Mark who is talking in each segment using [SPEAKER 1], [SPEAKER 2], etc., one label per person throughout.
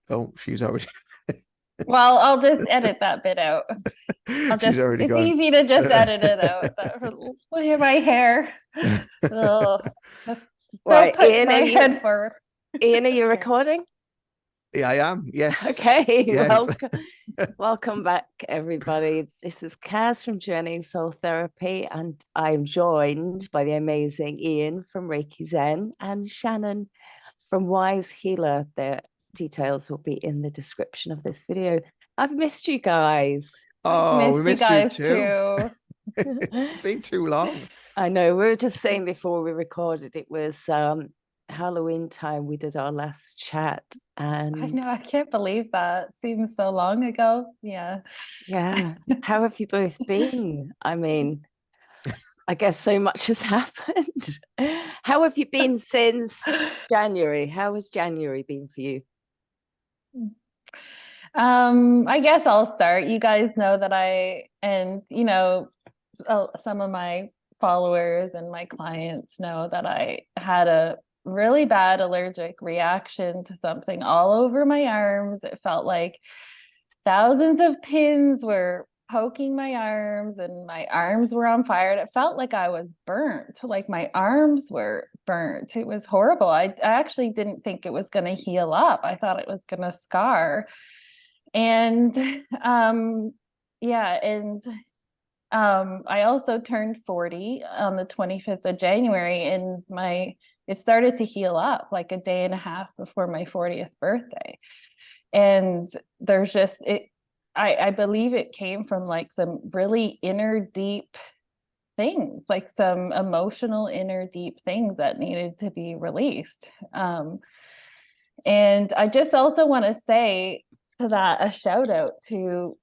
[SPEAKER 1] Oh, she's already
[SPEAKER 2] Well, I'll just edit that bit out.
[SPEAKER 1] she's already
[SPEAKER 2] It's
[SPEAKER 1] gone.
[SPEAKER 2] easy to just edit it out. Look at my hair. Oh, just
[SPEAKER 3] Right,
[SPEAKER 2] don't put my head forward.
[SPEAKER 3] Ian, are you
[SPEAKER 2] Okay.
[SPEAKER 3] recording?
[SPEAKER 1] Yeah, I am. Yes.
[SPEAKER 3] Okay,
[SPEAKER 1] Yes.
[SPEAKER 3] welcome back, everybody. This is Kaz from Journey Soul Therapy, and I'm joined by the amazing Ian from Reiki Zen and Shannon from Wise Healer. Their details will be in the description of this video. I've missed you guys.
[SPEAKER 2] I've
[SPEAKER 1] Oh, we
[SPEAKER 2] missed you
[SPEAKER 1] missed you
[SPEAKER 2] guys
[SPEAKER 1] too.
[SPEAKER 2] too.
[SPEAKER 1] It's been too long.
[SPEAKER 3] I know. We were just saying before we recorded, it was Halloween time. We did our last chat,
[SPEAKER 2] I
[SPEAKER 3] and
[SPEAKER 2] know, I can't believe that. Seems so long ago. Yeah.
[SPEAKER 3] yeah, how have you both been? I mean, I guess so much has happened. How have you been since January? How has January been for you?
[SPEAKER 2] I guess I'll start. You guys know that some of my followers and my clients know that I had a really bad allergic reaction to something all over my arms. It felt like thousands of pins were poking my arms and my arms were on fire. It felt like I was burnt, like my arms were burnt. It was horrible. I actually didn't think it was going to heal up. I thought it was going to scar. And yeah, and I also turned 40 on the 25th of January, and it started to heal up like a day and a half before my 40th birthday. And there's just it I believe it came from like some really inner deep things, like some emotional inner deep things that needed to be released. And I just also want to say to that a shout out to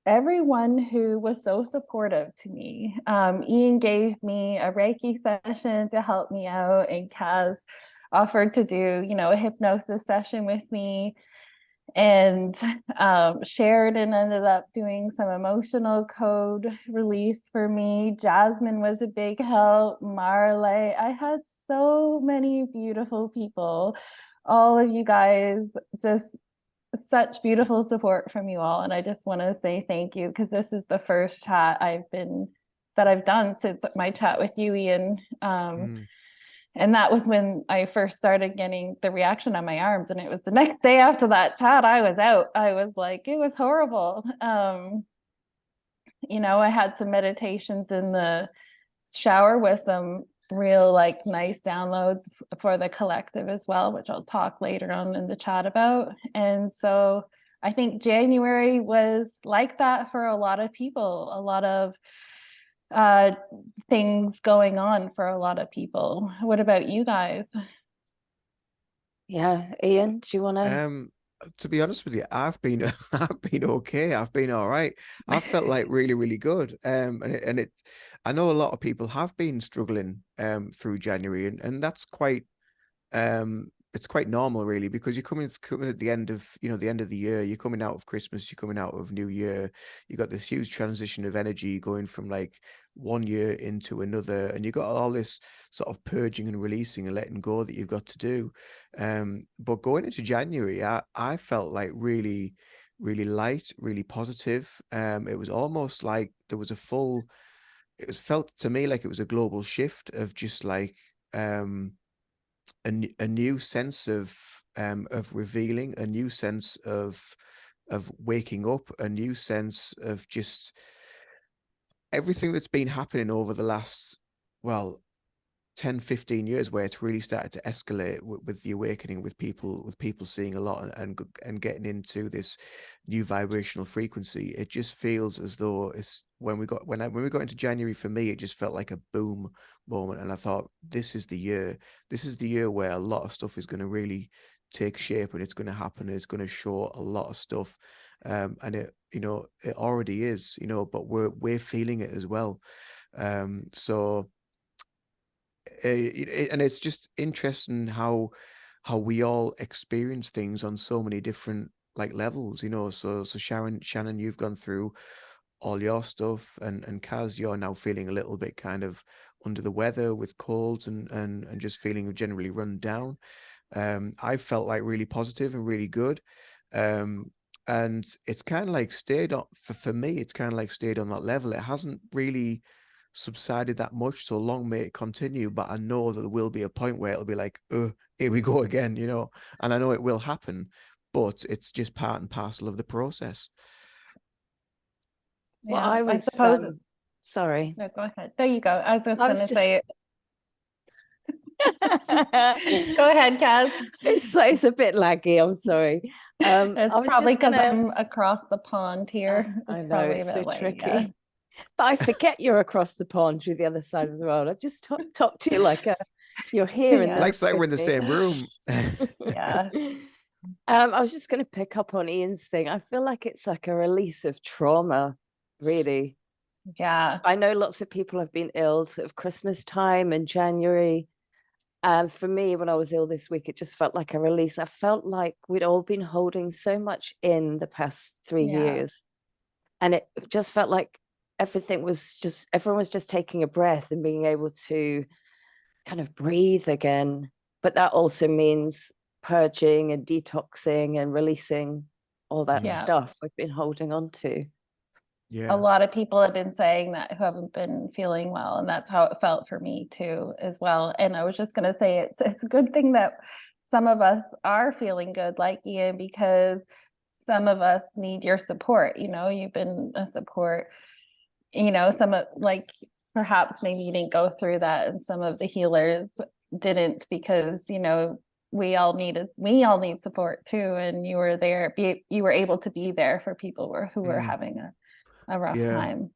[SPEAKER 2] everyone who was so supportive to me. Ian gave me a Reiki session to help me out, and Kaz offered to do, a hypnosis session with me. And Sheridan ended up doing some emotional code release for me. Jasmine was a big help. Marley. I had so many beautiful people. All of you guys, just such beautiful support from you all. And I just want to say thank you, because this is the first chat that I've done since my chat with you, Ian.
[SPEAKER 1] Mm.
[SPEAKER 2] And that was when I first started getting the reaction on my arms. And it was the next day after that chat, I was out. I was like, it was horrible. I had some meditations in the shower with some real like nice downloads for the collective as well, which I'll talk later on in the chat about. And so I think January was like that for a lot of people, a lot of uh things going on for a lot of people. What about you guys?
[SPEAKER 3] Yeah, Ian, do you want to?
[SPEAKER 1] Um, to be honest with you, I've been I've been okay. I've been all right. I've felt like really, really good. I know a lot of people have been struggling through January, and that's quite it's quite normal really, because you're coming at the end of the end of the year. You're coming out of Christmas, you're coming out of New Year. You got this huge transition of energy going from like one year into another, and you got all this sort of purging and releasing and letting go that you've got to do. But going into January, I felt like really, really light, really positive. It was almost like there was it was felt to me like it was a global shift of just like a new sense of revealing, a new sense of waking up, a new sense of just everything that's been happening over the last, well, 10-15 years, where it's really started to escalate with the awakening, with people seeing a lot, and getting into this new vibrational frequency. It just feels as though it's when we got into January, for me it just felt like a boom moment, and I thought, this is the year where a lot of stuff is going to really take shape, and it's going to happen, and it's going to show a lot of stuff. And it already is, but we're feeling it as well. So and it's just interesting how we all experience things on so many different like levels, so Shannon, you've gone through all your stuff, and Kaz, you're now feeling a little bit kind of under the weather with colds, and just feeling generally run down. I felt like really positive and really good. And it's kind of like stayed on for me. It's kind of like stayed on that level. It hasn't really subsided that much, so long may it continue. But I know that there will be a point where it'll be like, here we go again, you know. And I know it will happen, but it's just part and parcel of the process.
[SPEAKER 3] Well,
[SPEAKER 2] Yeah, I suppose.
[SPEAKER 3] Sorry.
[SPEAKER 2] No, go ahead. There you go. I was just
[SPEAKER 3] I
[SPEAKER 2] going
[SPEAKER 3] was
[SPEAKER 2] to say. Go ahead, Kaz.
[SPEAKER 3] It's a bit laggy. I'm sorry.
[SPEAKER 2] It's probably because I'm across the pond here.
[SPEAKER 3] I
[SPEAKER 2] It's
[SPEAKER 3] know,
[SPEAKER 2] probably
[SPEAKER 3] it's
[SPEAKER 2] that
[SPEAKER 3] so
[SPEAKER 2] way.
[SPEAKER 3] tricky.
[SPEAKER 2] Yeah.
[SPEAKER 3] But I forget you're across the pond, you're the other side of the world. I just talk to you like you're here in the
[SPEAKER 1] Like we're in the same room.
[SPEAKER 2] Yeah.
[SPEAKER 3] I was just going to pick up on Ian's thing. I feel like it's like a release of trauma, really.
[SPEAKER 2] Yeah.
[SPEAKER 3] I know lots of people have been ill sort of Christmas time and January. And for me, when I was ill this week, it just felt like a release. I felt like we'd all been holding so much in the past 3 years. And it just felt like everyone was just taking a breath and being able to kind of breathe again. But that also means purging and detoxing and releasing all that stuff we've been holding on to.
[SPEAKER 2] Yeah. A lot of people have been saying that who haven't been feeling well, and that's how it felt for me too as well. And I was just going to say it's a good thing that some of us are feeling good, like Ian, because some of us need your support. You know, you've been a support, you know, some of, like, perhaps maybe you didn't go through that, and some of the healers didn't, because, you know, we all need support too, and you were there, you were able to be there for people who were having a rough time.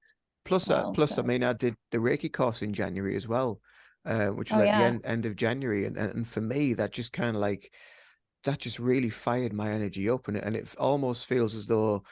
[SPEAKER 1] Plus, I mean, I did the Reiki course in January as well, which was at the end of January, and for me, that just kind of like, that just really fired my energy up, and it almost feels as though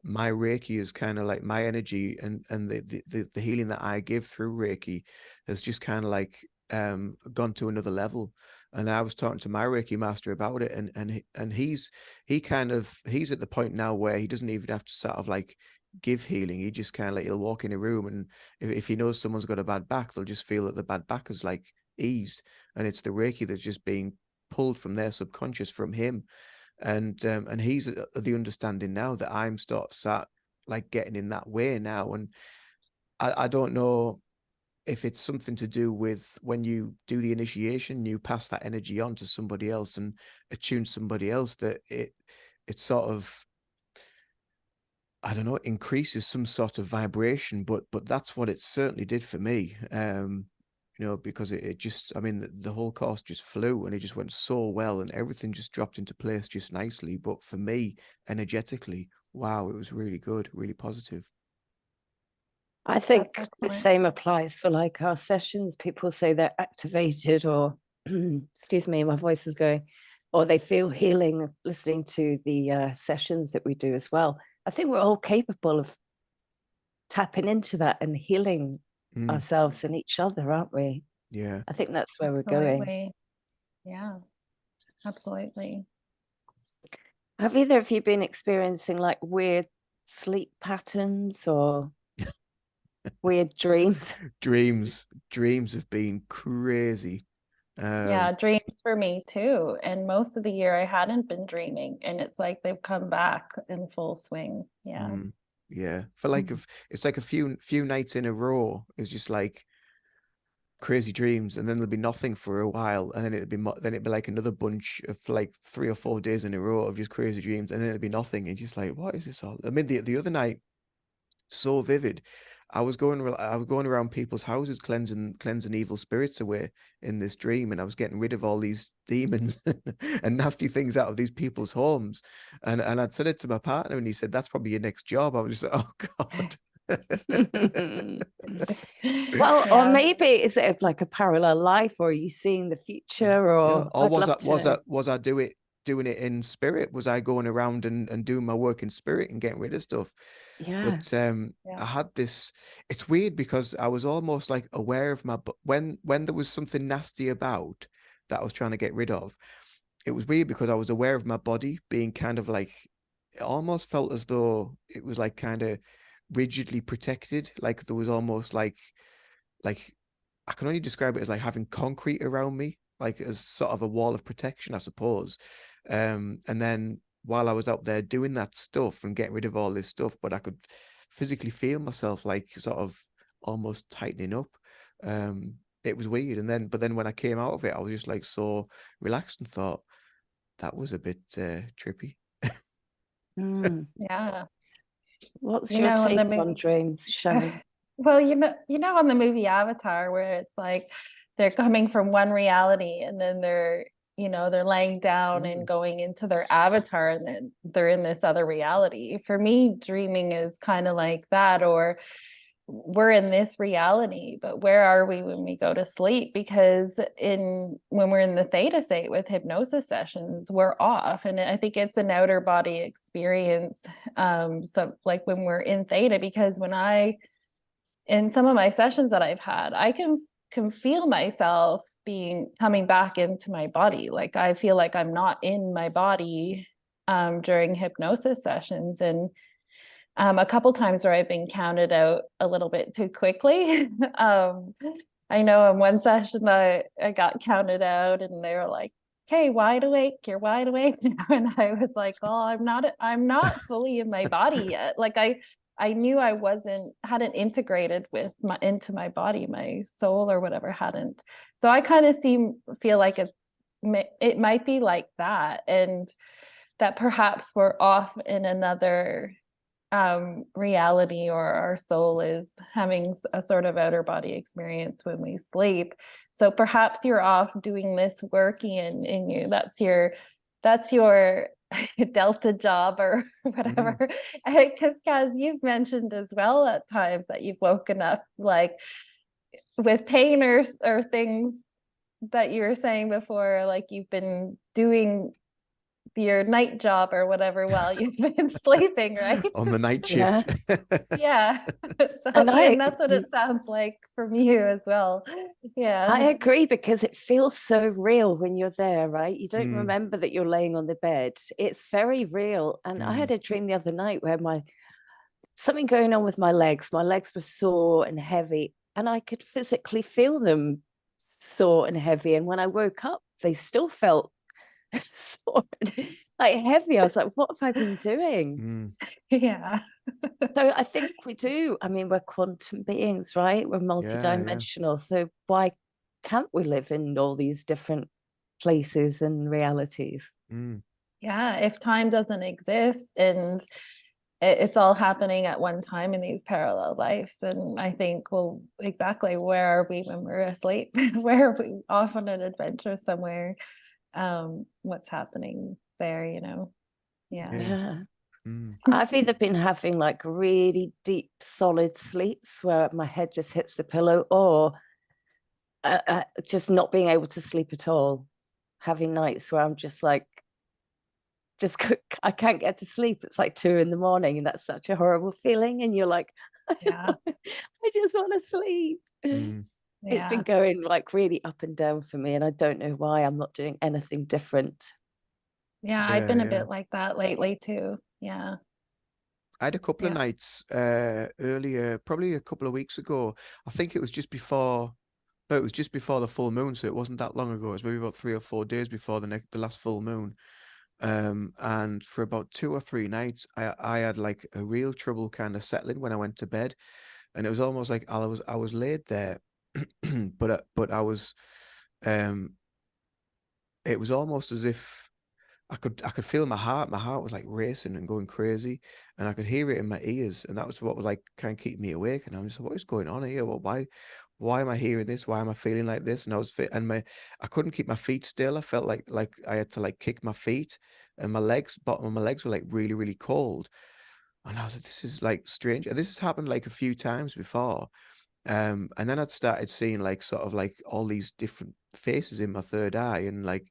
[SPEAKER 1] my Reiki is kind of like my energy, and the healing that I give through Reiki has just kind of like gone to another level. And I was talking to my Reiki master about it, and he's at the point now where he doesn't even have to sort of like give healing. He just kind of like, he'll walk in a room, and if he knows someone's got a bad back, they'll just feel that the bad back is like eased, and it's the Reiki that's just being pulled from their subconscious from him. And he's the understanding now that I'm sat like getting in that way now. And I don't know if it's something to do with when you do the initiation, you pass that energy on to somebody else and attune somebody else, that it sort of, I don't know, increases some sort of vibration, but that's what it certainly did for me. You know, because it just, I mean, the whole course just flew, and it just went so well, and everything just dropped into place just nicely. But for me, energetically, wow, it was really good, really positive.
[SPEAKER 3] I think the same applies for like our sessions. People say they're activated, or excuse me, my voice is going, or they feel healing listening to the sessions that we do as well. I think we're all capable of tapping into that and healing ourselves and each other, aren't we?
[SPEAKER 1] Yeah.
[SPEAKER 3] I think that's where we're going.
[SPEAKER 2] Yeah, absolutely.
[SPEAKER 3] Have either of you been experiencing like weird sleep patterns or weird dreams?
[SPEAKER 1] Dreams have been crazy.
[SPEAKER 2] Yeah, dreams for me too. And most of the year I hadn't been dreaming, and it's like they've come back in full swing. Yeah.
[SPEAKER 1] Yeah. For like, it's like a few nights in a row, it's just like crazy dreams, and then there'll be nothing for a while, and then it'd be like another bunch of like 3 or 4 days in a row of just crazy dreams, and then it'd be nothing, and just like, what is this all? I mean, the other night, so vivid. I was going around people's houses cleansing evil spirits away in this dream, and I was getting rid of all these demons and nasty things out of these people's homes. And I'd said it to my partner, and he said, "That's probably your next job." I was just like, "Oh God."
[SPEAKER 3] Well, or maybe is it like a parallel life, or are you seeing the future, or
[SPEAKER 1] was I doing it in spirit? Was I going around and doing my work in spirit and getting rid of stuff? But I had this, it's weird because I was almost like aware of when there was something nasty about that I was trying to get rid of. It was weird because I was aware of my body being kind of like, it almost felt as though it was like kind of rigidly protected. Like there was almost like I can only describe it as like having concrete around me, like as sort of a wall of protection, I suppose. And then while I was out there doing that stuff and getting rid of all this stuff, but I could physically feel myself like sort of almost tightening up. It was weird. But then when I came out of it, I was just like so relaxed and thought that was a bit trippy.
[SPEAKER 3] Mm.
[SPEAKER 2] Yeah.
[SPEAKER 3] What's
[SPEAKER 2] You
[SPEAKER 3] your
[SPEAKER 2] know, in the
[SPEAKER 3] take on
[SPEAKER 2] movie,
[SPEAKER 3] dreams, Shannon?
[SPEAKER 2] well, you know, on the movie Avatar, where it's like they're coming from one reality and then they're, you know, they're laying down and going into their avatar and then they're in this other reality. For me, dreaming is kind of like that, or we're in this reality, but where are we when we go to sleep? Because when we're in the theta state with hypnosis sessions, we're off, and I think it's an outer body experience. So like when we're in theta, because in some of my sessions that I've had, I can feel myself coming back into my body. Like I feel like I'm not in my body during hypnosis sessions, and a couple times where I've been counted out a little bit too quickly. I know in one session I got counted out and they were like, "Okay, wide awake, you're wide awake now." And I was like, "Well, I'm not fully in my body yet." Like I knew I hadn't integrated into my body, my soul or whatever hadn't. So I kind of feel like it might be like that, and that perhaps we're off in another reality, or our soul is having a sort of outer body experience when we sleep. So perhaps you're off doing this work in you. That's your delta job or whatever. Because Kaz, you've mentioned as well at times that you've woken up like with pain or things that you were saying before, like you've been doing your night job or whatever while you've been sleeping, right?
[SPEAKER 1] On the night
[SPEAKER 3] Yeah.
[SPEAKER 1] shift.
[SPEAKER 2] Yeah. So,
[SPEAKER 3] And
[SPEAKER 2] and that's what it sounds like from you as well. Yeah.
[SPEAKER 3] I agree, because it feels so real when you're there, right? You don't
[SPEAKER 1] Mm,
[SPEAKER 3] remember that you're laying on the bed. It's very real. And I had
[SPEAKER 1] mm,
[SPEAKER 3] a dream the other night where something going on with my legs. My legs were sore and heavy, and I could physically feel them sore and heavy. And when I woke up, they still felt sore and like heavy. I was like, what have I been doing?
[SPEAKER 1] mm.
[SPEAKER 2] Yeah.
[SPEAKER 3] So I think we do. I mean, we're quantum beings, right? We're
[SPEAKER 1] Yeah, yeah.
[SPEAKER 3] multidimensional. So why can't we live in all these different places and realities?
[SPEAKER 1] Mm.
[SPEAKER 2] Yeah. If time doesn't exist and it's all happening at one time in these parallel lives, then I think, well, exactly, where are we when we're asleep? Where are we off on an adventure somewhere? What's happening there, you know? Yeah.
[SPEAKER 1] Yeah.
[SPEAKER 3] Yeah.
[SPEAKER 1] Mm.
[SPEAKER 3] I've either been having like really deep, solid sleeps where my head just hits the pillow, or just not being able to sleep at all. Having nights where I'm just like, I can't get to sleep. It's like 2 a.m, and that's such a horrible feeling. And you're like,
[SPEAKER 2] Yeah.
[SPEAKER 3] I just want to sleep.
[SPEAKER 1] Mm.
[SPEAKER 3] It's been
[SPEAKER 2] Yeah.
[SPEAKER 3] going like really up and down for me, and I don't know why. I'm not doing anything different.
[SPEAKER 2] Yeah. I've
[SPEAKER 1] Yeah,
[SPEAKER 2] been a
[SPEAKER 1] yeah.
[SPEAKER 2] bit like that lately too. Yeah.
[SPEAKER 1] I had a couple of
[SPEAKER 2] Yeah.
[SPEAKER 1] nights earlier, probably a couple of weeks ago. I think it was just before, no, it was just before the full moon, so it wasn't that long ago. It was maybe about 3 or 4 days before the last full moon. And for about 2 or 3 nights, I had like a real trouble kind of settling when I went to bed, and it was almost like I was laid there, but I was, um, it was almost as if I could feel my heart. My heart was like racing and going crazy, and I could hear it in my ears, and that was what was like kind of keeping me awake. And I was like, "What is going on here? Well, why am I hearing this? Why am I feeling like this?" And I was fit, and I couldn't keep my feet still. I felt like I had to like kick my feet, and bottom of my legs were like really really cold. And I was like, "This is like strange." And this has happened like a few times before. And then I'd started seeing like sort of like all these different faces in my third eye, and like,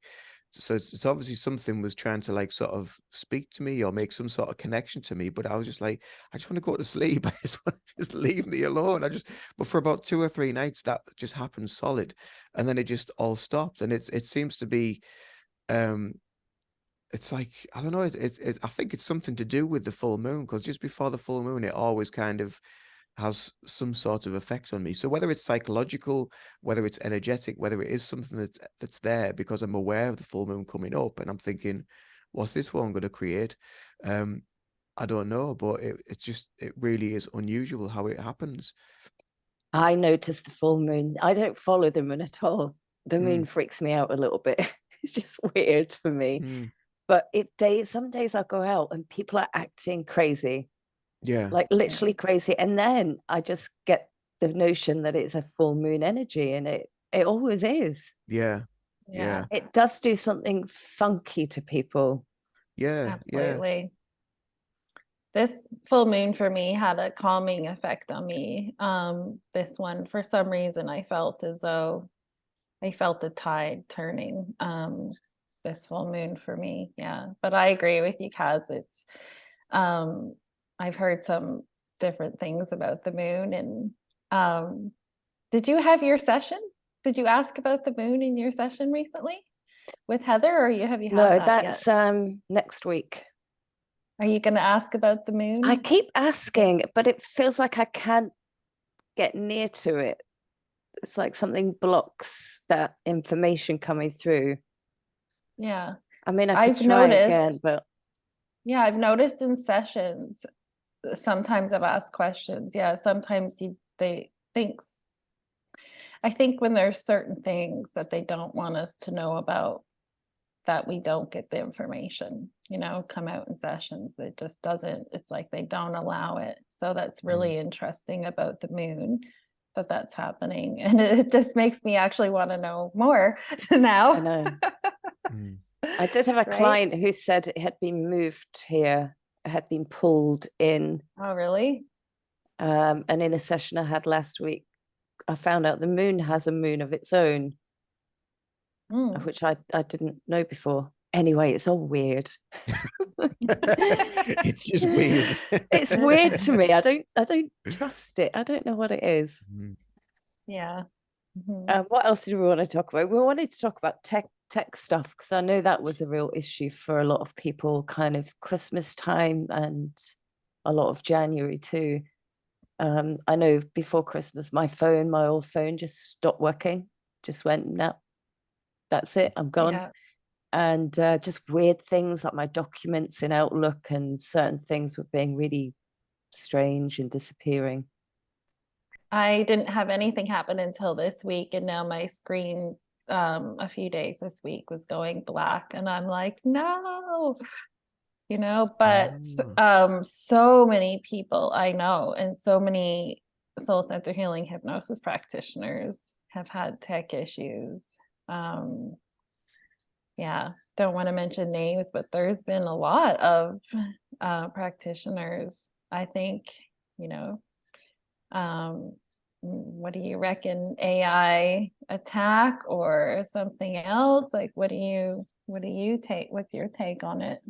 [SPEAKER 1] so it's obviously something was trying to like sort of speak to me or make some sort of connection to me. But I was just like, I just want to go to sleep. I just want to just leave me alone. But for about 2 or 3 nights, that just happened solid, and then it just all stopped. And it seems to be, um, it's like, I don't know. I think it's something to do with the full moon, because just before the full moon, it always kind of has some sort of effect on me. So whether it's psychological, whether it's energetic, whether it is something that's there because I'm aware of the full moon coming up, and I'm thinking, what's this one going to create? I don't know, but it really is unusual how it happens.
[SPEAKER 3] I noticed the full moon. I don't follow the moon at all. The moon freaks me out a little bit. It's just weird for me. But some days I'll go out and people are acting crazy.
[SPEAKER 1] Yeah.
[SPEAKER 3] Like literally crazy. And then I just get the notion that it's a full moon energy, and it always is.
[SPEAKER 1] Yeah. Yeah.
[SPEAKER 3] It does do something funky to people.
[SPEAKER 1] Yeah.
[SPEAKER 2] Absolutely. This full moon for me had a calming effect on me. This one, for some reason, I felt as though I felt a tide turning. This full moon for me. Yeah. But I agree with you, Kaz. It's I've heard some different things about the moon. And did you have your session? Did you ask about the moon in your session recently with Heather, or have you had
[SPEAKER 3] No,
[SPEAKER 2] that
[SPEAKER 3] that's
[SPEAKER 2] yet?
[SPEAKER 3] next week.
[SPEAKER 2] Are you going to ask about the moon?
[SPEAKER 3] I keep asking, but it feels like I can't get near to it. It's like something blocks that information coming through.
[SPEAKER 2] Yeah.
[SPEAKER 3] I mean, I could
[SPEAKER 2] I've
[SPEAKER 3] try
[SPEAKER 2] noticed,
[SPEAKER 3] again, but
[SPEAKER 2] yeah, I've noticed in sessions, sometimes I've asked questions. Yeah, sometimes I think when there's certain things that they don't want us to know about, that we don't get the information, come out in sessions. It just doesn't, it's like they don't allow it. So that's really interesting about the moon, that's happening. And it just makes me actually want to know more now.
[SPEAKER 3] I know. I did have a client who said it had been moved here, it had been pulled in.
[SPEAKER 2] Oh, really?
[SPEAKER 3] And in a session I had last week, I found out the moon has a moon of its own, which I didn't know before. Anyway, it's all weird.
[SPEAKER 1] It's just weird.
[SPEAKER 3] It's weird to me. I don't trust it. I don't know what it is.
[SPEAKER 2] Yeah.
[SPEAKER 3] What else did we want to talk about? We wanted to talk about tech stuff, because I know that was a real issue for a lot of people, kind of Christmas time and a lot of January too. I know before Christmas, my old phone just stopped working, just went, no, that's it, I'm gone.
[SPEAKER 2] Yeah.
[SPEAKER 3] And just weird things like my documents in Outlook and certain things were being really strange and disappearing.
[SPEAKER 2] I didn't have anything happen until this week, and now my screen a few days this week was going black, and I'm like, no, but so many people I know and so many soul center healing hypnosis practitioners have had tech issues. Yeah, don't want to mention names, but there's been a lot of practitioners, I think, what do you reckon, AI attack or something else? Like, what do you take? What's your take on it?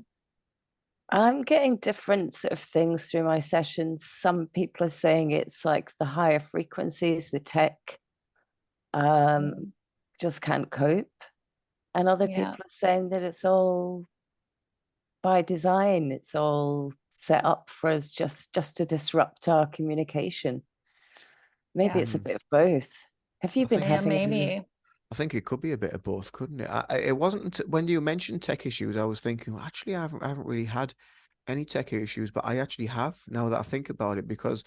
[SPEAKER 3] I'm getting different sort of things through my sessions. Some people are saying it's like the higher frequencies, the tech just can't cope. And other people are saying that it's all by design. It's all set up for us just to disrupt our communication. Maybe it's a bit of both. Have you been having
[SPEAKER 2] maybe?
[SPEAKER 1] I think it could be a bit of both, couldn't it? It wasn't when you mentioned tech issues, I was thinking, well, actually, I haven't really had any tech issues, but I actually have now that I think about it, because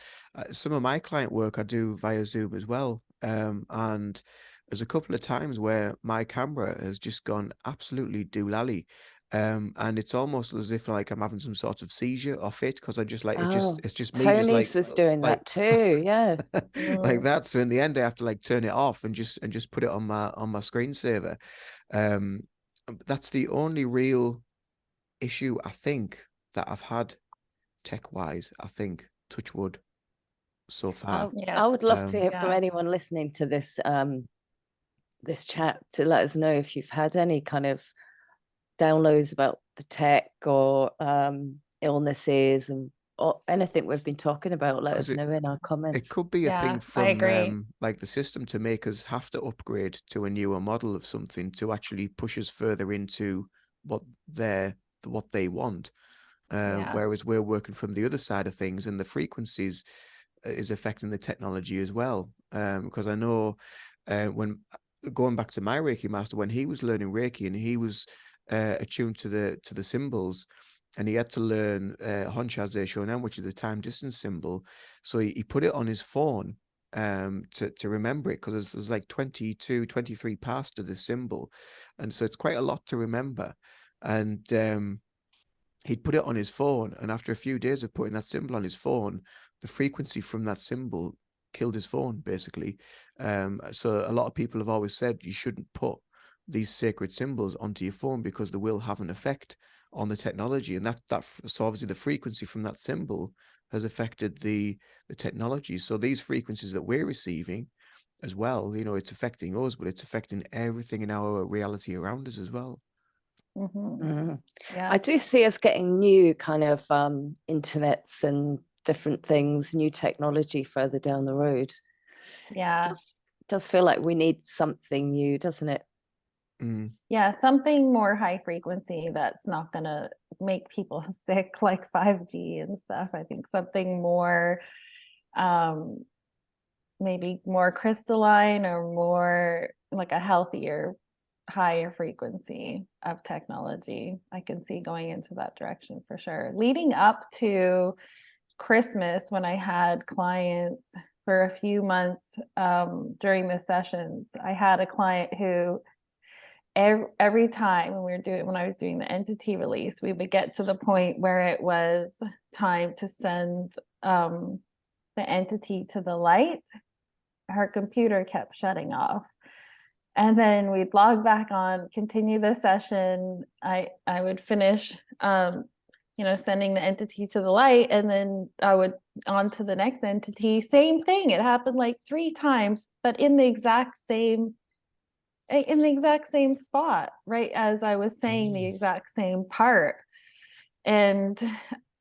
[SPEAKER 1] some of my client work I do via Zoom as well. And there's a couple of times where my camera has just gone absolutely doolally. And it's almost as if like I'm having some sort of seizure off it, because I just like it's just me
[SPEAKER 3] Tony's
[SPEAKER 1] just like
[SPEAKER 3] was doing that too, yeah.
[SPEAKER 1] Like that. So in the end I have to like turn it off and just put it on my screensaver. That's the only real issue I think that I've had tech wise, I think, touch wood, so far.
[SPEAKER 3] I would love to hear from anyone listening to this this chat to let us know if you've had any kind of downloads about the tech or illnesses or anything we've been talking about. Let us know in our comments.
[SPEAKER 1] It could be a thing from like the system to make us have to upgrade to a newer model of something to actually push us further into what they want. Whereas we're working from the other side of things, and the frequencies is affecting the technology as well. Because I know when going back to my Reiki master, when he was learning Reiki and he was attuned to the symbols, and he had to learn Honshaze Shonen, which is the time distance symbol. So he put it on his phone to remember it, because there's like 22, 23 parts to this symbol, and so it's quite a lot to remember. And he'd put it on his phone, and after a few days of putting that symbol on his phone, the frequency from that symbol killed his phone, basically. So a lot of people have always said you shouldn't put these sacred symbols onto your phone, because they will have an effect on the technology, and so obviously the frequency from that symbol has affected the technology. So these frequencies that we're receiving as well, you know, it's affecting us, but it's affecting everything in our reality around us as well.
[SPEAKER 2] Yeah.
[SPEAKER 3] I do see us getting new kind of internets and different things, new technology further down the road.
[SPEAKER 2] Yeah.
[SPEAKER 3] Does feel like we need something new, doesn't it?
[SPEAKER 2] Yeah, something more high frequency that's not gonna make people sick, like 5G and stuff. I think something more maybe more crystalline, or more like a healthier, higher frequency of technology. I can see going into that direction for sure. Leading up to Christmas, when I had clients for a few months during the sessions, I had a client who every time when I was doing the entity release, we would get to the point where it was time to send the entity to the light. Her computer kept shutting off, and then we'd log back on, continue the session. I would finish sending the entity to the light, and then I would on to the next entity. Same thing. It happened like 3 times, but in the exact same spot, right as I was saying the exact same part. And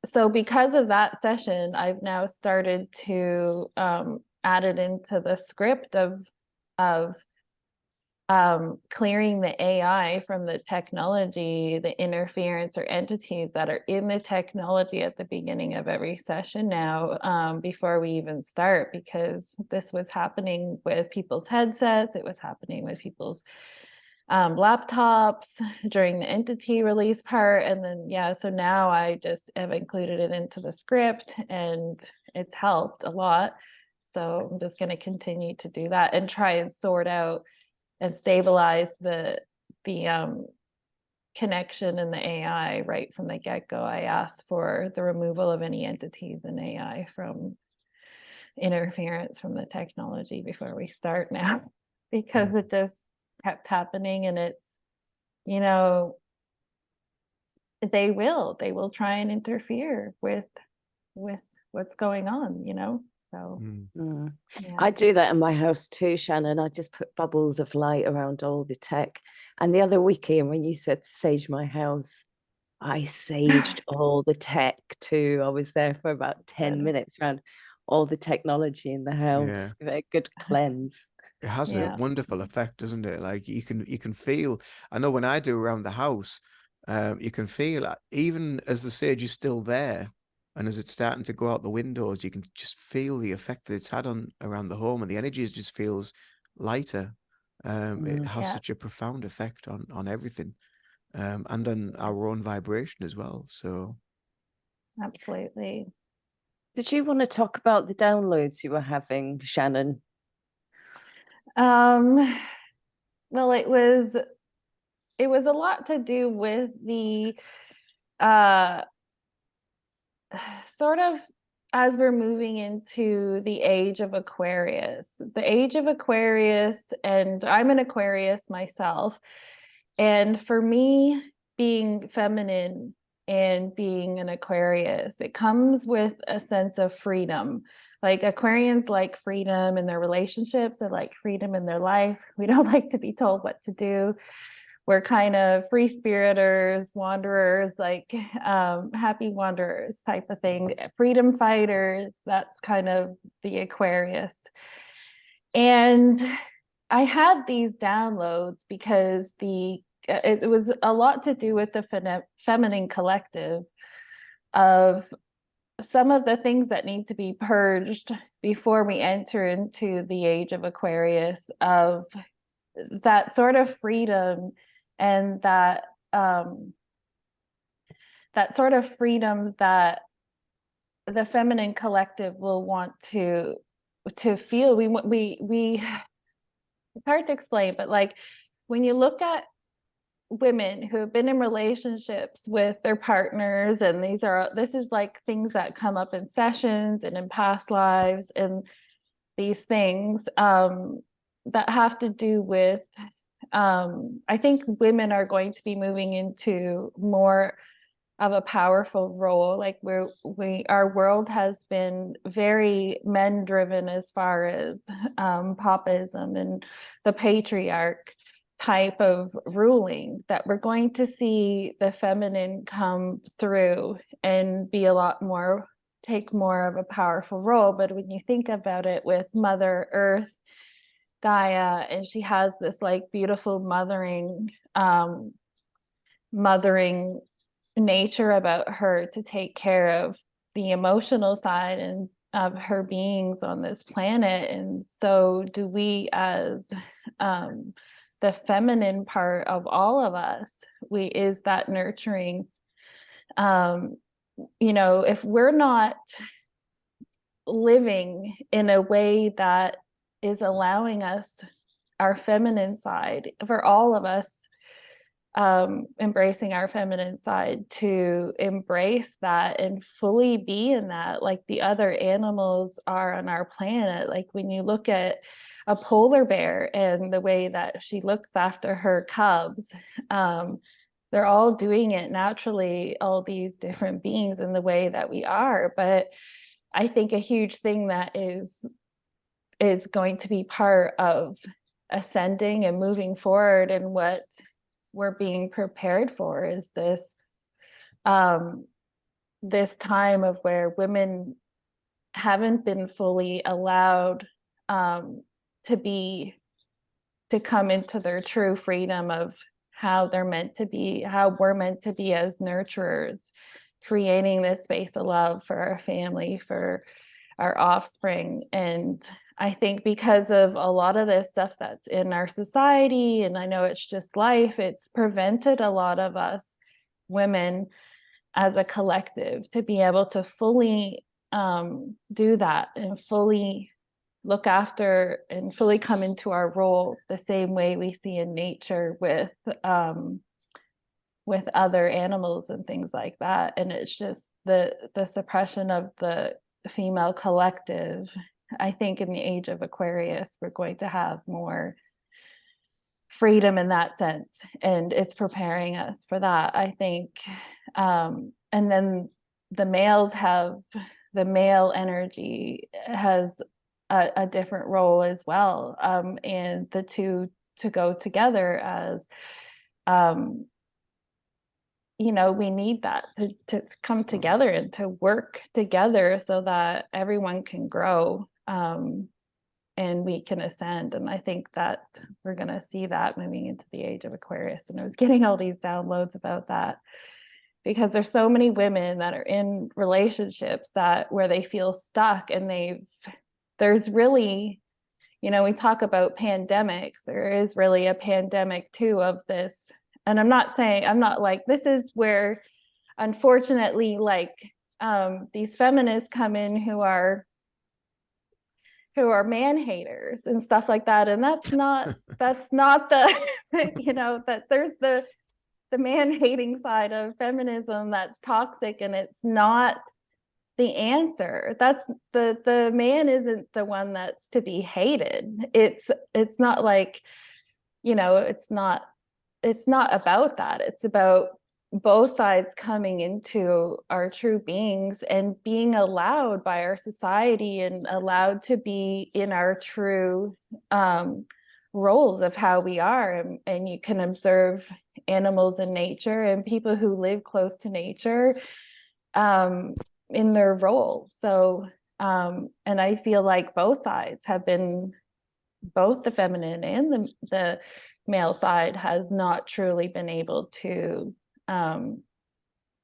[SPEAKER 2] so because of that session, I've now started to add it into the script of clearing the AI from the technology, the interference or entities that are in the technology at the beginning of every session now, before we even start, because this was happening with people's headsets. It was happening with people's laptops during the entity release part. And then, so now I just have included it into the script, and it's helped a lot. So I'm just going to continue to do that and try and sort out and stabilize the connection in the AI right from the get-go. I asked for the removal of any entities in AI from interference from the technology before we start now, because it just kept happening. And it's, they will try and interfere with what's going on, so yeah.
[SPEAKER 3] I do that in my house too, Shannon. I just put bubbles of light around all the tech. And the other weekend, when you said sage my house, I saged all the tech too. I was there for about 10 minutes around all the technology in the house. Give it a good cleanse.
[SPEAKER 1] It has a wonderful effect, doesn't it? Like you can feel, I know when I do around the house, you can feel, even as the sage is still there, and as it's starting to go out the windows, you can just feel the effect that it's had on around the home, and the energy just feels lighter. It has such a profound effect on everything, and on our own vibration as well. So
[SPEAKER 2] absolutely.
[SPEAKER 3] Did you want to talk about the downloads you were having, Shannon?
[SPEAKER 2] Well, it was a lot to do with the sort of, as we're moving into the age of Aquarius, and I'm an Aquarius myself. And for me, being feminine and being an Aquarius, it comes with a sense of freedom. Like Aquarians like freedom in their relationships, they like freedom in their life. We don't like to be told what to do. We're kind of free spiriters, wanderers, like happy wanderers type of thing. Freedom fighters, that's kind of the Aquarius. And I had these downloads because it was a lot to do with the feminine collective, of some of the things that need to be purged before we enter into the age of Aquarius, of that sort of freedom and that that sort of freedom that the feminine collective will want to feel. We it's hard to explain, but like when you look at women who have been in relationships with their partners, and this is like things that come up in sessions and in past lives, and these things that have to do with I think women are going to be moving into more of a powerful role. Like our world has been very men driven as far as papism and the patriarch type of ruling, that we're going to see the feminine come through and be a lot more, take more of a powerful role. But when you think about it with Mother Earth, Gaia, and she has this like beautiful mothering nature about her to take care of the emotional side and of her beings on this planet. And so do we, as the feminine part of all of us, is that nurturing. If we're not living in a way that is allowing us, our feminine side, for all of us, embracing our feminine side, to embrace that and fully be in that, like the other animals are on our planet. Like when you look at a polar bear and the way that she looks after her cubs, they're all doing it naturally, all these different beings in the way that we are. But I think a huge thing that is going to be part of ascending and moving forward, and what we're being prepared for, is this this time of where women haven't been fully allowed to come into their true freedom of how they're meant to be, how we're meant to be as nurturers, creating this space of love for our family, for our offspring. And I think because of a lot of this stuff that's in our society, and I know it's just life, it's prevented a lot of us women as a collective to be able to fully do that and fully look after and fully come into our role the same way we see in nature with other animals and things like that. And it's just the suppression of the female collective. I think in the age of Aquarius, we're going to have more freedom in that sense, and it's preparing us for that, I think. And then the male energy has a different role as well, and the two to go together as we need that to come together and to work together so that everyone can grow and we can ascend. And I think that we're going to see that moving into the age of Aquarius. And I was getting all these downloads about that because there's so many women that are in relationships where they feel stuck, and there's really, we talk about pandemics. There is really a pandemic too of this. And I'm not like, this is where, unfortunately, like these feminists come in who are man haters and stuff like that. And that's not the, that there's the man hating side of feminism that's toxic, and it's not the answer. That's the man isn't the one that's to be hated. It's not like, it's not about that. It's about both sides coming into our true beings and being allowed by our society and allowed to be in our true roles of how we are. And you can observe animals in nature and people who live close to nature in their role. So, and I feel like both sides have been, both the feminine and the male side has not truly been able to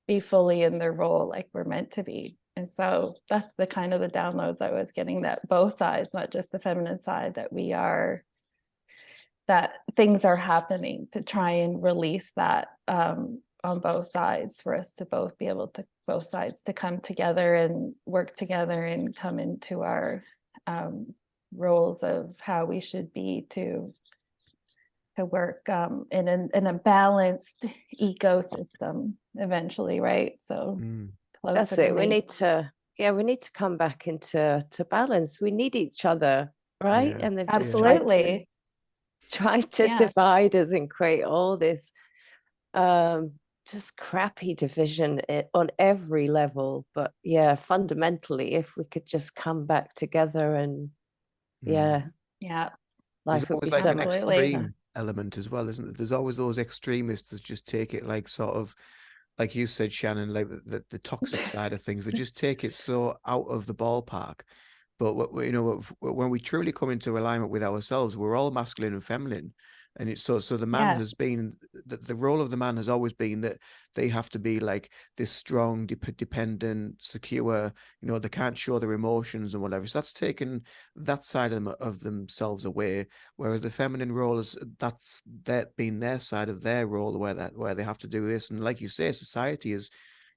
[SPEAKER 2] be fully in their role like we're meant to be. And so that's the kind of the downloads I was getting, that both sides, not just the feminine side, that we are that things are happening to try and release that on both sides, for us to both be able to, both sides to come together and work together and come into our roles of how we should be to work in a balanced ecosystem eventually, right? So closer
[SPEAKER 3] that's
[SPEAKER 2] to
[SPEAKER 3] it. We
[SPEAKER 2] nature.
[SPEAKER 3] need to, yeah, we need to come back into balance. We need each other, right?
[SPEAKER 1] Yeah,
[SPEAKER 3] And they've just
[SPEAKER 2] Absolutely.
[SPEAKER 3] tried to
[SPEAKER 2] Yeah.
[SPEAKER 3] divide us and create all this just crappy division on every level. But yeah, fundamentally, if we could just come back together and
[SPEAKER 2] Yeah.
[SPEAKER 1] There's
[SPEAKER 3] life would
[SPEAKER 1] always
[SPEAKER 3] be
[SPEAKER 1] like
[SPEAKER 3] so
[SPEAKER 1] an
[SPEAKER 3] much
[SPEAKER 2] Absolutely.
[SPEAKER 3] better.
[SPEAKER 1] extreme element as well, isn't it? There's always those extremists that just take it like sort of, like you said, Shannon, like the toxic side of things. They just take it so out of the ballpark. But you know, when we truly come into alignment with ourselves, we're all masculine and feminine, and it's so the man
[SPEAKER 2] Yeah.
[SPEAKER 1] has been the role of the man has always been that they have to be like this strong, dependent, secure. You know, they can't show their emotions and whatever. So that's taken that side of themselves away. Whereas the feminine role is that's that being their side of their role, where they have to do this. And like you say, society has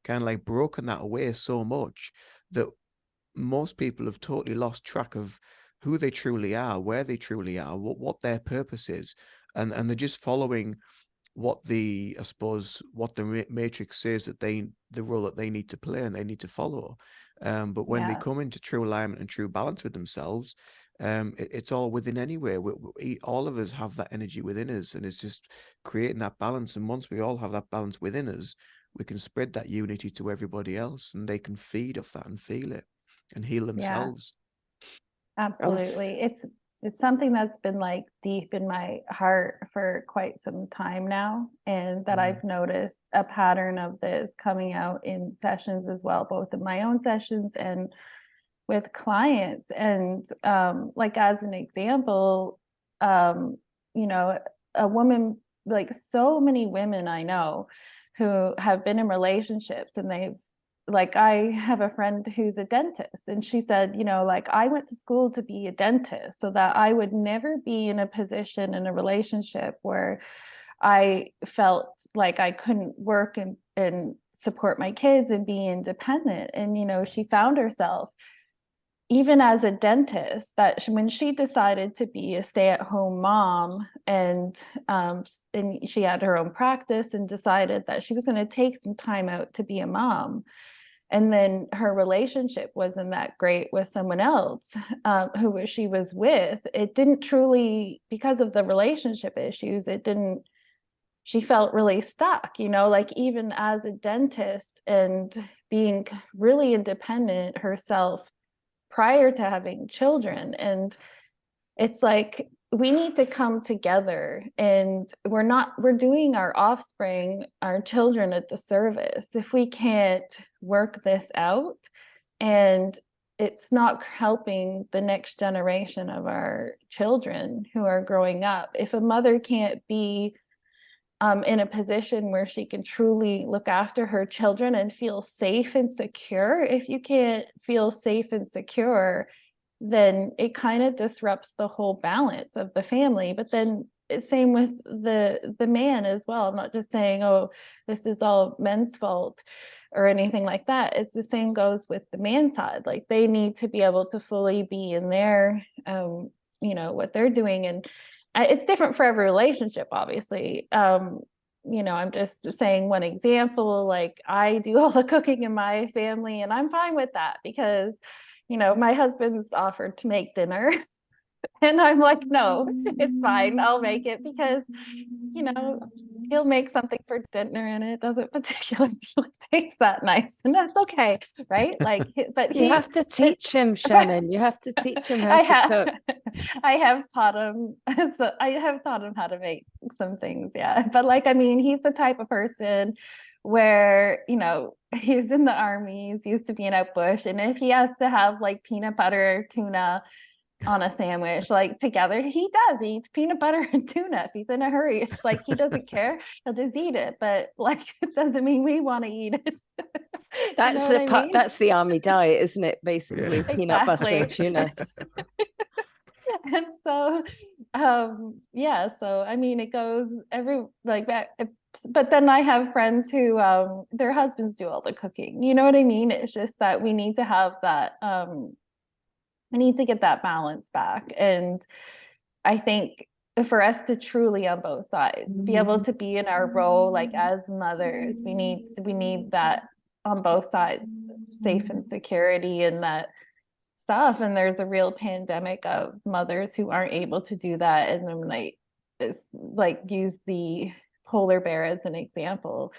[SPEAKER 1] kind of like broken that away so much that most people have totally lost track of who they truly are, where they truly are, what their purpose is, and they're just following what I suppose what the matrix says that the role that they need to play and they need to follow. But when they
[SPEAKER 2] Yeah.
[SPEAKER 1] come into true alignment and true balance with themselves, it's all within anyway. All of us have that energy within us, and it's just creating that balance. And once we all have that balance within us, we can spread that unity to everybody else, and they can feed off that and feel it and heal
[SPEAKER 2] Yeah.
[SPEAKER 1] themselves.
[SPEAKER 2] Absolutely. It's something that's been like deep in my heart for quite some time now, and that I've noticed a pattern of this coming out in sessions as well, both in my own sessions and with clients. And like as an example, you know, a woman, like so many women I know who have been in relationships, and they've, like, I have a friend who's a dentist, and she said, you know, like, I went to school to be a dentist so that I would never be in a position in a relationship where I felt like I couldn't work and support my kids and be independent. And, you know, she found herself, even as a dentist, that when she decided to be a stay-at-home mom, and she had her own practice and decided that she was going to take some time out to be a mom, and then her relationship wasn't that great with someone else who she was with, it didn't truly, because of the relationship issues, it didn't, she felt really stuck, you know, like even as a dentist and being really independent herself prior to having children. And it's like, we need to come together, and we're doing our offspring, our children, a disservice if we can't work this out. And it's not helping the next generation of our children who are growing up. If a mother can't be in a position where she can truly look after her children and feel safe and secure, if you can't feel safe and secure, then it kind of disrupts the whole balance of the family. But then it's same with the man as well. I'm not just saying, oh, this is all men's fault or anything like that. It's the same goes with the man side. Like, they need to be able to fully be in their you know, what they're doing. And it's different for every relationship, obviously. You know, I'm just saying one example. Like, I do all the cooking in my family, and I'm fine with that because, you know, my husband's offered to make dinner and I'm like, no, it's fine, I'll make it, because, you know, he'll make something for dinner and it doesn't particularly taste that nice, and that's okay, right? Like, but
[SPEAKER 3] You have to teach him, Shannon. You have to teach him how to cook.
[SPEAKER 2] I have taught him, so I have taught him how to make some things, yeah. But like, I mean, he's the type of person where, you know, he's in the army, he's used to being out bush, and if he has to have like peanut butter tuna on a sandwich, like together, he does. He eats peanut butter and tuna if he's in a hurry. It's like, he doesn't care, he'll just eat it. But like, it doesn't mean we want to eat it.
[SPEAKER 3] That's
[SPEAKER 2] you know what I mean?
[SPEAKER 3] That's the army diet, isn't it? Basically,
[SPEAKER 1] Yeah.
[SPEAKER 3] peanut butter and
[SPEAKER 2] Exactly.
[SPEAKER 3] tuna.
[SPEAKER 2] And so, yeah, so I mean it goes every like that, but then I have friends who their husbands do all the cooking. You know what I mean? It's just that we need to have that we need to get that balance back. And I think for us to truly on both sides be able to be in our role like as mothers, we need that on both sides, safe and security and that stuff. And there's a real pandemic of mothers who aren't able to do that. And then like it's like use the polar bear as an example.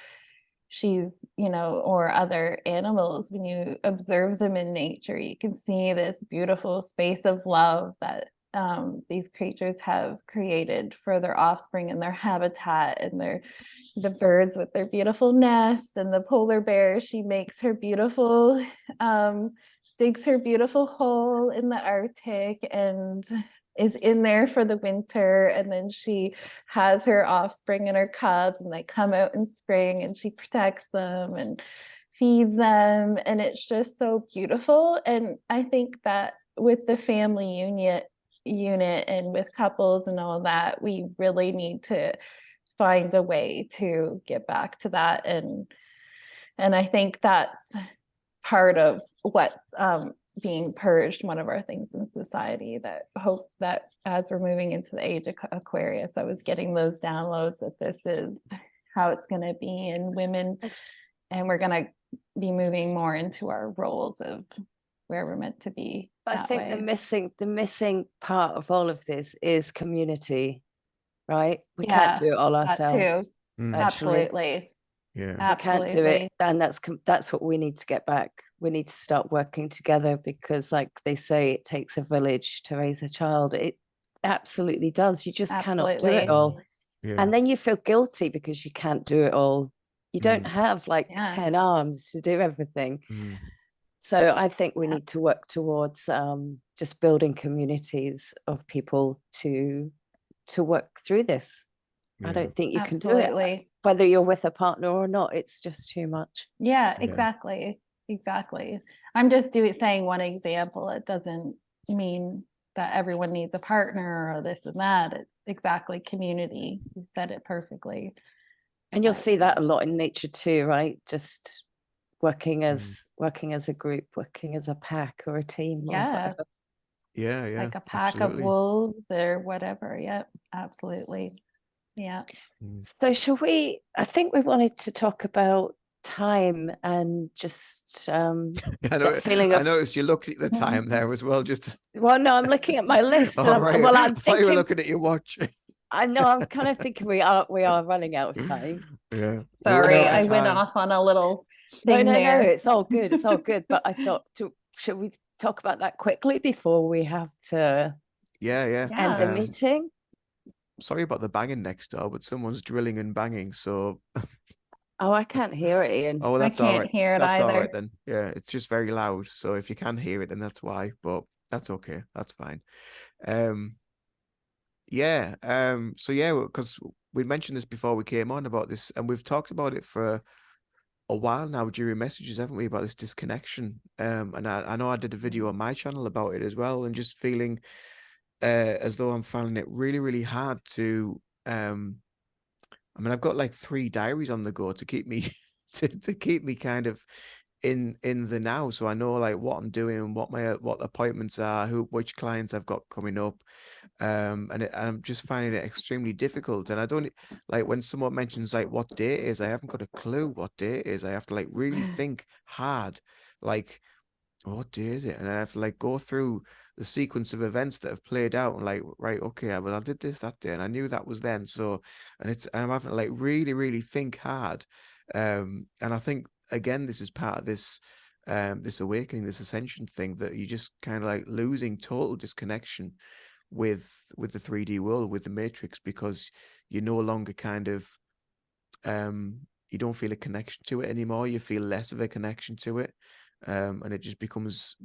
[SPEAKER 2] She's, you know, or other animals, when you observe them in nature, you can see this beautiful space of love that these creatures have created for their offspring and their habitat, and the birds with their beautiful nests, and the polar bear, she makes her beautiful digs her beautiful hole in the Arctic and is in there for the winter, and then she has her offspring and her cubs, and they come out in spring, and she protects them and feeds them, and it's just so beautiful. And I think that with the family unit and with couples and all that, we really need to find a way to get back to that. And I think that's part of what's being purged, one of our things in society, that hope that as we're moving into the age of Aquarius, I was getting those downloads that this is how it's going to be in women, and we're going to be moving more into our roles of where we're meant to be.
[SPEAKER 3] I think the missing part of all of this is community, right? We can't do it all ourselves.
[SPEAKER 2] Absolutely.
[SPEAKER 1] Yeah,
[SPEAKER 3] we can't do it, and that's what we need to get back. We need to start working together, because like they say, it takes a village to raise a child. It absolutely does. You just cannot do it all. And then you feel guilty because you can't do it all. You don't have like 10 arms to do everything. So I think we need to work towards just building communities of people to work through this. I don't think you can do it, whether you're with a partner or not. It's just too much.
[SPEAKER 2] Yeah, exactly. I'm just saying one example. It doesn't mean that everyone needs a partner or this and that. It's exactly community. You said it perfectly.
[SPEAKER 3] And you'll see that a lot in nature too, right? Just working as a group, working as a pack or a team.
[SPEAKER 2] Yeah.
[SPEAKER 3] Or
[SPEAKER 1] yeah,
[SPEAKER 2] like a pack of wolves or whatever. Yep, absolutely. Yeah.
[SPEAKER 3] So I think we wanted to talk about time and just
[SPEAKER 1] I noticed you looked at the time there as well.
[SPEAKER 3] Well, no, I'm looking at my list.
[SPEAKER 1] Right.
[SPEAKER 3] Well, I'm
[SPEAKER 1] thinking you were looking at your watch.
[SPEAKER 3] I know, I'm kind of thinking we are running out of time.
[SPEAKER 1] Yeah.
[SPEAKER 2] Sorry, I went off on a little thing there.
[SPEAKER 3] No, it's all good. It's all good. But I thought, should we talk about that quickly before we have to end the meeting?
[SPEAKER 1] Sorry about the banging next door, but someone's drilling and banging, so
[SPEAKER 3] oh, I can't hear it, Ian.
[SPEAKER 1] Oh, that's
[SPEAKER 2] I can't
[SPEAKER 1] all right.
[SPEAKER 2] hear it
[SPEAKER 1] that's
[SPEAKER 2] either.
[SPEAKER 1] all right then. Yeah, it's just very loud, so if you can hear it, then that's why, but that's okay, that's fine. Because we mentioned this before we came on about this, and we've talked about it for a while now during messages, haven't we, about this disconnection. And I know I did a video on my channel about it as well, and just feeling as though I'm finding it really, really hard to I mean, I've got like 3 diaries on the go to keep me to keep me kind of in the now, so I know like what I'm doing, what appointments are, which clients I've got coming up, and I'm just finding it extremely difficult. And I don't like when someone mentions like what day it is, I haven't got a clue what day it is. I have to like really think hard, like what day is it, and I have to like go through the sequence of events that have played out and like, right, okay, well, I did this that day and I knew that was then, so and I'm having to like really think hard. And I think again, this is part of this this awakening, this ascension thing, that you just kind of like losing total disconnection with the 3D world, with the matrix, because you no longer kind of you don't feel a connection to it anymore. You feel less of a connection to it, and it just becomes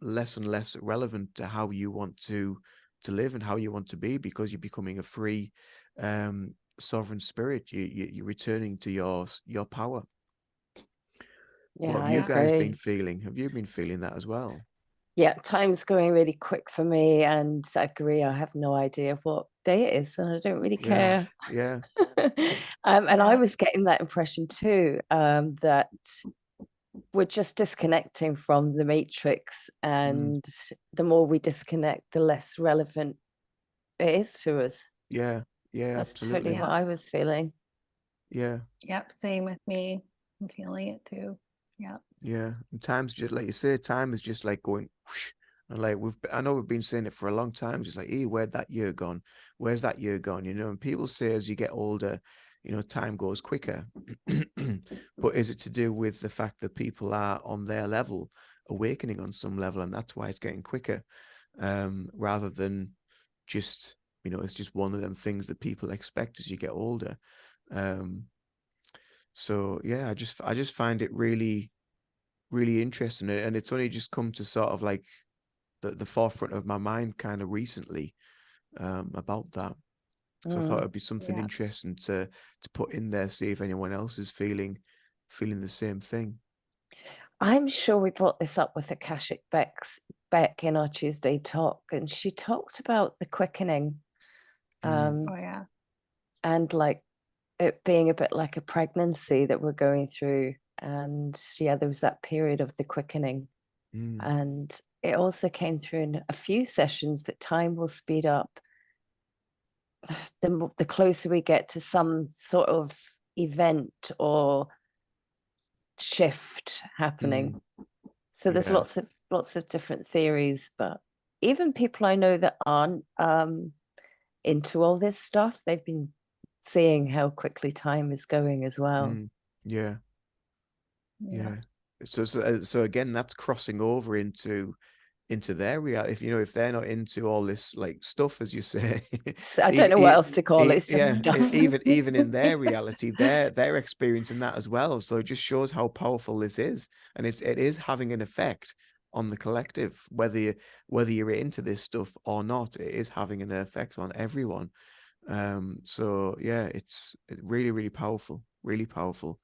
[SPEAKER 1] less and less relevant to how you want to live and how you want to be, because you're becoming a free sovereign spirit. You're returning to your power.
[SPEAKER 3] Yeah,
[SPEAKER 1] What have you guys been feeling? Have you been feeling that as well?
[SPEAKER 3] Yeah, time's going really quick for me, and I agree. I have no idea what day it is, and I don't really
[SPEAKER 1] Yeah,
[SPEAKER 3] care.
[SPEAKER 1] yeah,
[SPEAKER 3] And I
[SPEAKER 2] Yeah.
[SPEAKER 3] was getting that impression too, that we're just disconnecting from the matrix, and the more we disconnect, the less relevant it is to us.
[SPEAKER 1] yeah, yeah,
[SPEAKER 3] That's totally
[SPEAKER 1] absolutely.
[SPEAKER 3] what I was feeling.
[SPEAKER 1] Yeah,
[SPEAKER 2] Yep, same with me. I'm feeling it too. Yeah.
[SPEAKER 1] yeah. And time's just like you say, time is just like going whoosh. And like I know we've been saying it for a long time, just like, hey, where'd that year gone? Where's that year gone? You know, and people say as you get older, you know, time goes quicker. But is it to do with the fact that people are on their level, awakening on some level, and that's why it's getting quicker, rather than just, you know, it's just one of them things that people expect as you get older. Um, so yeah, I just find it really, really interesting, and it's only just come to sort of like the forefront of my mind kind of recently, about that. So I thought
[SPEAKER 3] Mm.
[SPEAKER 1] it'd be something
[SPEAKER 2] Yeah.
[SPEAKER 1] interesting to put in there, see if anyone else is feeling the same thing.
[SPEAKER 3] I'm sure we brought this up with Akashic Beck in our Tuesday talk, and she talked about the quickening,
[SPEAKER 1] Mm,
[SPEAKER 2] Oh yeah.
[SPEAKER 3] and like it being a bit like a pregnancy that we're going through. And yeah, there was that period of the quickening.
[SPEAKER 1] mm,
[SPEAKER 3] And it also came through in a few sessions that time will speed up the closer we get to some sort of event or shift happening.
[SPEAKER 1] mm,
[SPEAKER 3] So there's
[SPEAKER 1] yeah,
[SPEAKER 3] lots of different theories, but even people I know that aren't into all this stuff, they've been seeing how quickly time is going as well.
[SPEAKER 1] yeah,
[SPEAKER 2] Yeah.
[SPEAKER 1] yeah. So again, that's crossing over into their reality. If you know, if they're not into all this like stuff, as you say,
[SPEAKER 3] So I don't
[SPEAKER 1] even
[SPEAKER 3] know what else to call it. It's just
[SPEAKER 1] yeah,
[SPEAKER 3] stuff.
[SPEAKER 1] even in their reality, they're experiencing that as well. So it just shows how powerful this is, and it is having an effect on the collective, whether you're into this stuff or not. It is having an effect on everyone. So yeah, it's really, really powerful, really powerful.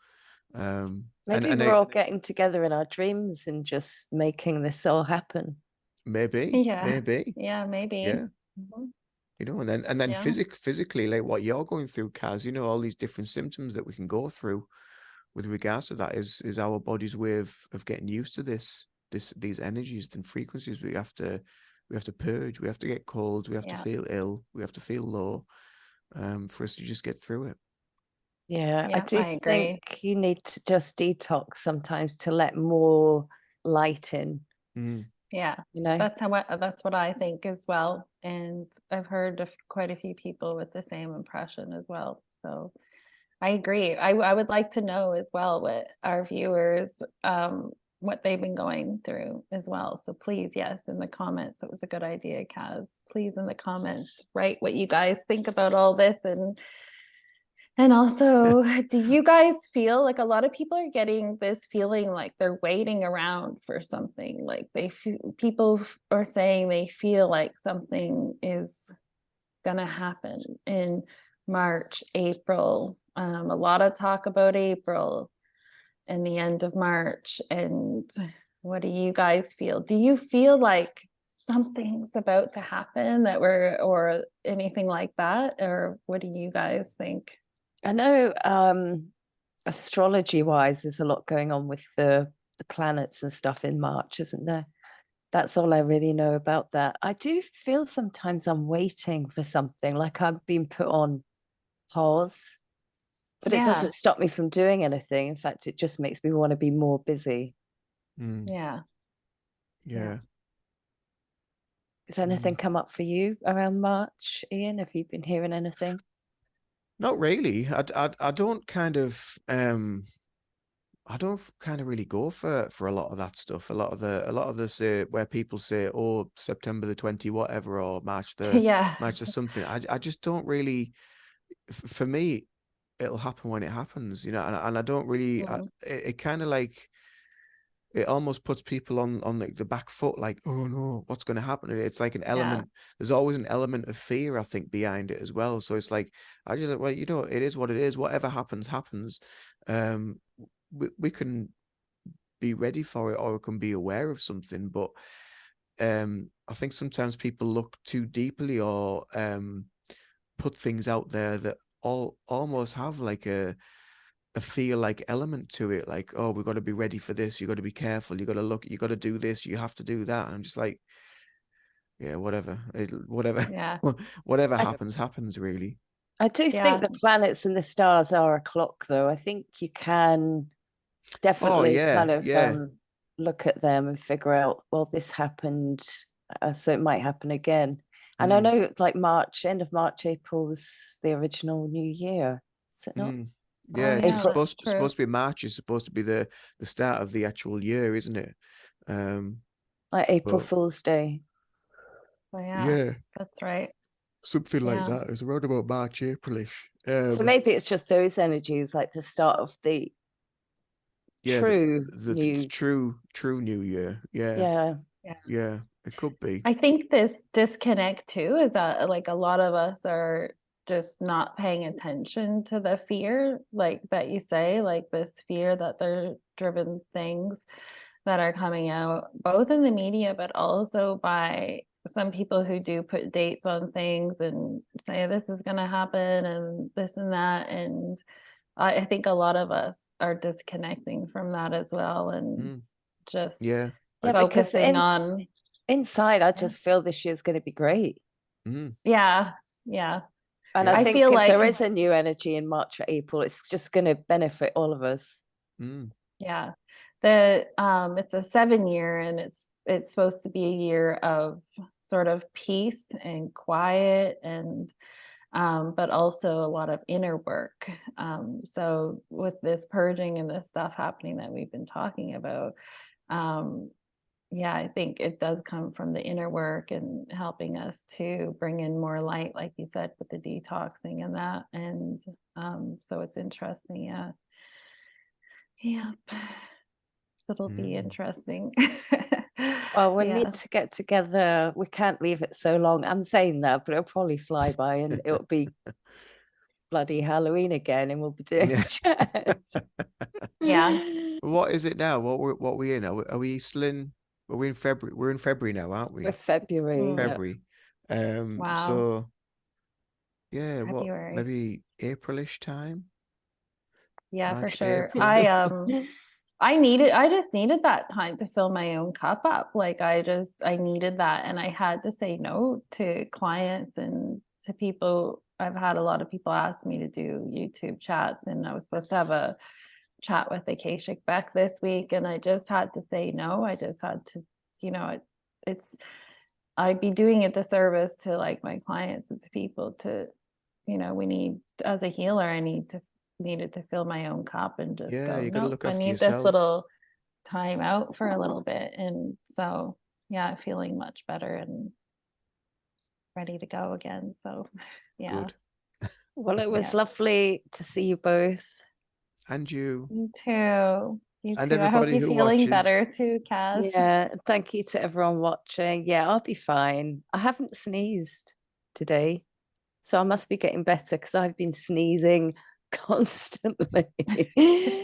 [SPEAKER 3] Maybe
[SPEAKER 1] And
[SPEAKER 3] we're all getting together in our dreams and just making this all happen.
[SPEAKER 1] maybe,
[SPEAKER 2] Yeah.
[SPEAKER 1] maybe,
[SPEAKER 2] Yeah, maybe.
[SPEAKER 1] yeah.
[SPEAKER 2] Mhm.
[SPEAKER 1] You know, and then
[SPEAKER 2] Yeah.
[SPEAKER 1] physically, like what you're going through, Kaz, you know, all these different symptoms that we can go through with regards to that is our body's way of getting used to these energies and frequencies. We have to purge, we have to get cold, we have to
[SPEAKER 2] Yeah.
[SPEAKER 1] feel ill, we have to feel low, for us to just get through it.
[SPEAKER 3] Yeah, I
[SPEAKER 2] Yeah,
[SPEAKER 3] do
[SPEAKER 2] I
[SPEAKER 3] think
[SPEAKER 2] agree.
[SPEAKER 3] you need to just detox sometimes to let more light in,
[SPEAKER 1] Mm,
[SPEAKER 2] Yeah.
[SPEAKER 3] you know?
[SPEAKER 2] That's what I think as well. And I've heard of quite a few people with the same impression as well. So I agree. I would like to know as well what our viewers what they've been going through as well. So please, yes, in the comments, it was a good idea, Kaz. Please in the comments write what you guys think about all this, and also, do you guys feel like a lot of people are getting this feeling like they're waiting around for something? Like people are saying they feel like something is gonna happen in March, April. A lot of talk about April and the end of March. And what do you guys feel? Do you feel like something's about to happen or anything like that? Or what do you guys think?
[SPEAKER 3] I know astrology wise, there's a lot going on with the planets and stuff in March, isn't there? That's all I really know about that. I do feel sometimes I'm waiting for something, like I've been put on pause, but it
[SPEAKER 2] Yeah,
[SPEAKER 3] doesn't stop me from doing anything. In fact, it just makes me want to be more busy.
[SPEAKER 1] mm,
[SPEAKER 2] yeah, yeah.
[SPEAKER 1] yeah.
[SPEAKER 3] Has anything
[SPEAKER 1] Mm.
[SPEAKER 3] come up for you around March, Ian? Have you been hearing anything?
[SPEAKER 1] Not really. I don't kind of I don't kind of really go for a lot of that stuff. A lot of the say where people say, "Oh, September the 20 whatever," or
[SPEAKER 2] Yeah.
[SPEAKER 1] March the something. I just don't really. For me, it'll happen when it happens, you know. And I don't really.
[SPEAKER 2] Mm,
[SPEAKER 1] It kind of like it almost puts people on like the back foot, like, "Oh no, what's going to happen?" And it's like an
[SPEAKER 2] yeah.
[SPEAKER 1] element. There's always an element of fear, I think, behind it as well. So it's like I just like, well, you know, it is what it is. Whatever happens, happens. Um, we can be ready for it or can be aware of something, but I think sometimes people look too deeply, or put things out there that almost have like a feel like element to it, like, oh, we've got to be ready for this, you got to be careful, you got to look, you got to do this, you have to do that. And I'm just like, yeah, whatever, whatever,
[SPEAKER 2] Yeah.
[SPEAKER 1] whatever
[SPEAKER 3] I-
[SPEAKER 1] happens really.
[SPEAKER 3] I do think the planets and the stars are a clock, though. I think you can definitely
[SPEAKER 1] yeah,
[SPEAKER 3] kind of
[SPEAKER 1] yeah.
[SPEAKER 3] look at them and figure out, well, this happened, so it might happen again. And I know, like end of March, April was the original New Year, is it not?
[SPEAKER 1] Yeah,
[SPEAKER 2] Oh,
[SPEAKER 1] it's
[SPEAKER 2] yeah,
[SPEAKER 1] supposed
[SPEAKER 2] that's true.
[SPEAKER 1] to be March, is supposed to be the start of the actual year, isn't it?
[SPEAKER 3] Like April
[SPEAKER 1] but
[SPEAKER 3] Fool's Day.
[SPEAKER 2] Oh, yeah,
[SPEAKER 1] yeah,
[SPEAKER 2] that's right.
[SPEAKER 1] something like
[SPEAKER 2] Yeah.
[SPEAKER 1] that. It's around about March, April-ish.
[SPEAKER 3] So maybe it's just those energies, like the start of the
[SPEAKER 1] yeah,
[SPEAKER 3] true
[SPEAKER 1] the
[SPEAKER 3] new.
[SPEAKER 1] true New Year. Yeah,
[SPEAKER 3] Yeah.
[SPEAKER 2] Yeah.
[SPEAKER 1] yeah, it could be.
[SPEAKER 2] I think this disconnect too is that like a lot of us are just not paying attention to the fear, like that you say, like this fear that they're driven things that are coming out, both in the media, but also by some people who do put dates on things and say this is going to happen and this and that. And I think a lot of us are disconnecting from that as well, and just
[SPEAKER 1] Yeah,
[SPEAKER 3] Yeah, because
[SPEAKER 2] focusing on
[SPEAKER 3] inside, I just feel this year's going to be great.
[SPEAKER 2] yeah.
[SPEAKER 3] And
[SPEAKER 1] Yeah.
[SPEAKER 3] I
[SPEAKER 2] I
[SPEAKER 3] think
[SPEAKER 2] feel
[SPEAKER 3] if there
[SPEAKER 2] like
[SPEAKER 3] is a new energy in March or April, it's just going to benefit all of us.
[SPEAKER 2] yeah, it's a 7 year, and it's supposed to be a year of sort of peace and quiet, and but also a lot of inner work. So with this purging and this stuff happening that we've been talking about, yeah, I think it does come from the inner work and helping us to bring in more light, like you said, with the detoxing and that. And so it's interesting. Yeah. Yeah. It'll be interesting.
[SPEAKER 3] Well, we
[SPEAKER 2] Yeah.
[SPEAKER 3] need to get together. We can't leave it so long. I'm saying that, but it'll probably fly by and it'll be bloody Halloween again, and we'll be doing chat.
[SPEAKER 2] Yeah.
[SPEAKER 1] What is it now? What we in? Are we still in? Are we in February? We're in February now, aren't we?
[SPEAKER 3] With February.
[SPEAKER 2] Mm.
[SPEAKER 3] Yeah.
[SPEAKER 1] February.
[SPEAKER 2] Wow.
[SPEAKER 1] So yeah, what,
[SPEAKER 2] February.
[SPEAKER 1] maybe April-ish time?
[SPEAKER 2] Yeah, for
[SPEAKER 1] March,
[SPEAKER 2] sure.
[SPEAKER 1] April.
[SPEAKER 2] I just needed that time to fill my own cup up. Like I needed that, and I had to say no to clients and to people. I've had a lot of people ask me to do YouTube chats, and I was supposed to have a chat with Akashic Beck this week, and I just had to say no. I just had to, it's I'd be doing a disservice to like my clients and to people to, we need, as a healer, I needed to fill my own cup and just
[SPEAKER 1] Yeah,
[SPEAKER 2] go,
[SPEAKER 1] you got to
[SPEAKER 2] no,
[SPEAKER 1] look
[SPEAKER 2] I
[SPEAKER 1] after
[SPEAKER 2] need this
[SPEAKER 1] yourself.
[SPEAKER 2] little time out for a little bit. And so, yeah, feeling much better and ready to go again. So, yeah.
[SPEAKER 1] Good.
[SPEAKER 3] Well, it was lovely to see you both.
[SPEAKER 1] And you.
[SPEAKER 2] You too. You
[SPEAKER 1] And
[SPEAKER 2] too. I hope
[SPEAKER 1] everybody
[SPEAKER 2] you're
[SPEAKER 1] who
[SPEAKER 2] feeling
[SPEAKER 1] watches.
[SPEAKER 2] better too, Kaz.
[SPEAKER 3] Yeah, thank you to everyone watching. Yeah, I'll be fine. I haven't sneezed today, so I must be getting better because I've been sneezing constantly.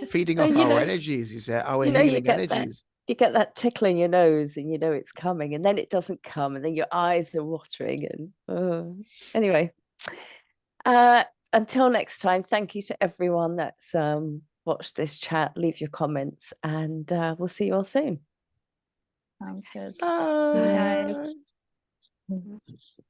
[SPEAKER 1] Feeding
[SPEAKER 3] And,
[SPEAKER 1] off our energies, you say, our
[SPEAKER 3] you
[SPEAKER 1] healing
[SPEAKER 3] get that.
[SPEAKER 1] energies.
[SPEAKER 3] You get that tickle in your nose and you know it's coming, and then it doesn't come, and then your eyes are watering. And anyway, until next time, thank you to everyone that's watched this chat. Leave your comments, and we'll see you all soon.
[SPEAKER 2] Sounds good.
[SPEAKER 1] Bye.
[SPEAKER 2] See you guys.